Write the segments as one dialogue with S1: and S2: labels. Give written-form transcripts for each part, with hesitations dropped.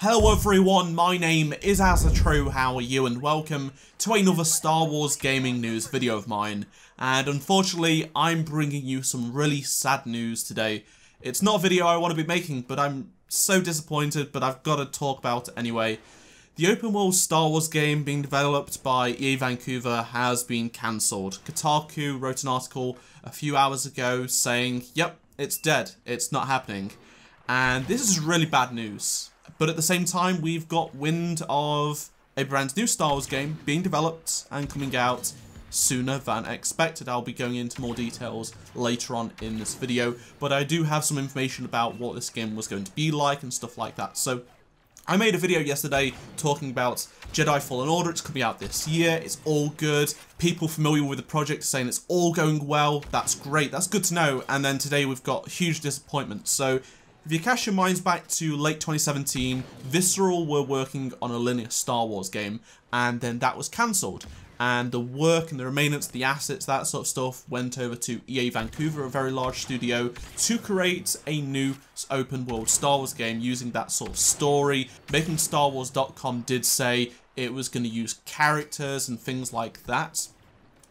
S1: Hello everyone, my name is AZZATRU, how are you, and welcome to another Star Wars gaming news video of mine. And unfortunately, I'm bringing you some really sad news today. It's not a video I want to be making, but I'm so disappointed, but I've got to talk about it anyway. The OpenWorld Star Wars game being developed by EA Vancouver has been cancelled. Kotaku wrote an article a few hours ago saying, yep, it's dead, it's not happening. And this is really bad news. But at the same time, we've got wind of a brand new Star Wars game being developed and coming out sooner than expected. I'll be going into more details later on in this video, but I do have some information about what this game was going to be like and stuff like that. So I made a video yesterday talking about Jedi Fallen Order. It's coming out this year. It's all good. People familiar with the project are saying it's all going well. That's great. That's good to know. And then today we've got huge disappointment. So if you cast your minds back to late 2017, Visceral were working on a linear Star Wars game, and then that was cancelled. And the work and the remainance, the assets, that sort of stuff went over to EA Vancouver, a very large studio, to create a new open world Star Wars game using that sort of story. MakingStarWars.com did say it was going to use characters and things like that,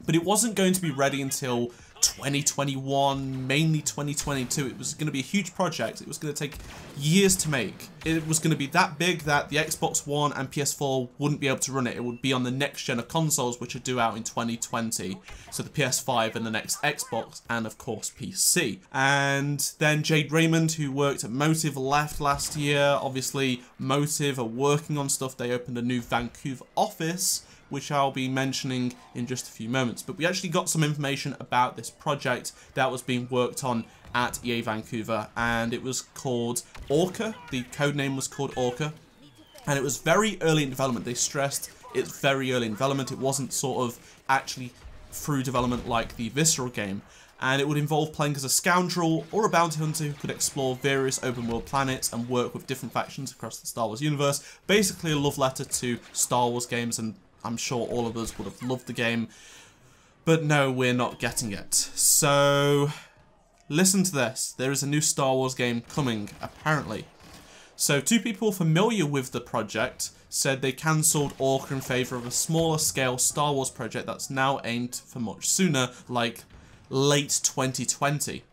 S1: but it wasn't going to be ready until 2021, mainly 2022. It was going to be a huge project. It was going to take years to make. It was going to be that big that the Xbox One and PS4 wouldn't be able to run it. It would be on the next gen of consoles, which are due out in 2020. So the PS5 and the next Xbox, and of course PC. And then Jade Raymond, who worked at Motive, left last year. Obviously, Motive are working on stuff. They opened a new Vancouver office, which I'll be mentioning in just a few moments. But we actually got some information about this project that was being worked on at EA Vancouver, and it was called Orca. The codename was called Orca, and it was very early in development. They stressed it's very early in development. It wasn't sort of actually through development like the Visceral game. And it would involve playing as a scoundrel or a bounty hunter who could explore various open world planets and work with different factions across the Star Wars universe. Basically a love letter to Star Wars games, and I'm sure all of us would have loved the game, but no, we're not getting it. So, listen to this. There is a new Star Wars game coming, apparently. So, two people familiar with the project said they cancelled Orca in favour of a smaller scale Star Wars project that's now aimed for much sooner, like late 2020.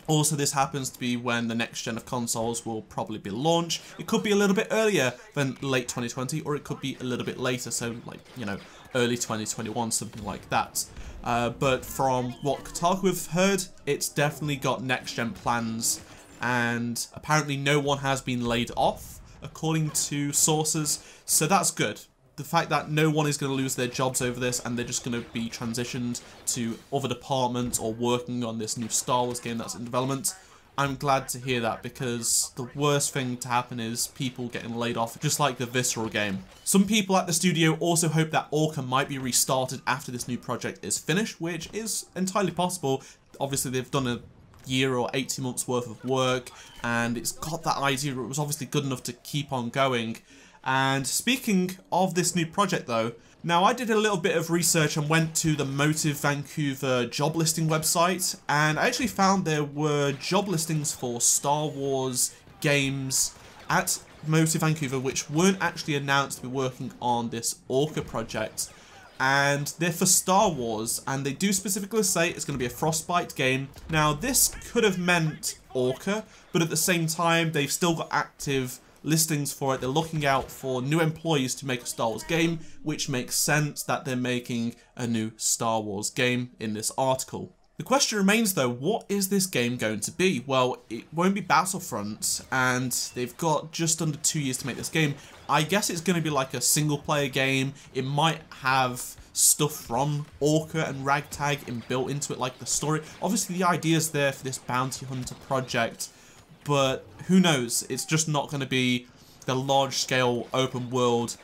S1: Also, this happens to be when the next gen of consoles will probably be launched. It could be a little bit earlier than late 2020, or it could be a little bit later, so like, you know, early 2021, something like that. But from what Kotaku have heard, it's definitely got next gen plans, and apparently no one has been laid off, according to sources, so that's good. The fact that no one is going to lose their jobs over this and they're just going to be transitioned to other departments or working on this new Star Wars game that's in development, I'm glad to hear that, because the worst thing to happen is people getting laid off, just like the Visceral game. Some people at the studio also hope that Orca might be restarted after this new project is finished, which is entirely possible. Obviously, they've done a year or 18 months worth of work, and it's got that idea. It was obviously good enough to keep on going. And speaking of this new project though, now I did a little bit of research and went to the Motive Vancouver job listing website, and I actually found there were job listings for Star Wars games at Motive Vancouver which weren't actually announced to be working on this Orca project. And they're for Star Wars, and they do specifically say it's going to be a Frostbite game. Now this could have meant Orca, but at the same time they've still got active listings for it. They're looking out for new employees to make a Star Wars game, which makes sense that they're making a new Star Wars game in this article. The question remains though, what is this game going to be? Well, it won't be Battlefront, and they've got just under 2 years to make this game. I guess it's going to be like a single player game. It might have stuff from Orca and Ragtag inbuilt into it, like the story. Obviously the idea's there for this bounty hunter project, but who knows? It's just not going to be the large-scale, open-world,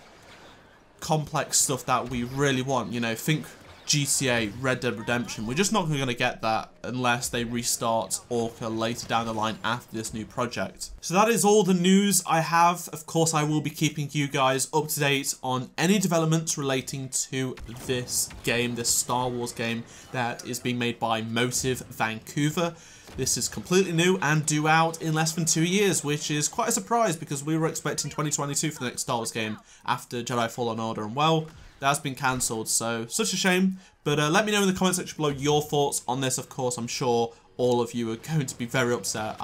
S1: complex stuff that we really want. You know, think GTA, Red Dead Redemption. We're just not going to get that unless they restart Orca later down the line after this new project. So that is all the news I have. Of course, I will be keeping you guys up to date on any developments relating to this game, this Star Wars game that is being made by Motive Vancouver. This is completely new and due out in less than 2 years, which is quite a surprise because we were expecting 2022 for the next Star Wars game after Jedi Fallen Order, and well, that's been cancelled, so such a shame. But let me know in the comment section below your thoughts on this. Of course, I'm sure all of you are going to be very upset.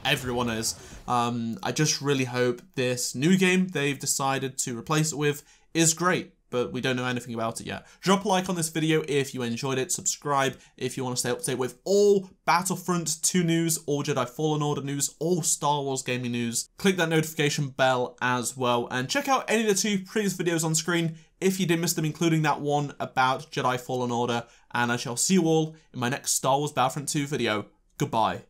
S1: Everyone is. I just really hope this new game they've decided to replace it with is great, but we don't know anything about it yet. Drop a like on this video if you enjoyed it. Subscribe if you want to stay up to date with all Battlefront 2 news, all Jedi Fallen Order news, all Star Wars gaming news. Click that notification bell as well, and check out any of the 2 previous videos on screen if you did miss them, including that one about Jedi Fallen Order. And I shall see you all in my next Star Wars Battlefront 2 video. Goodbye.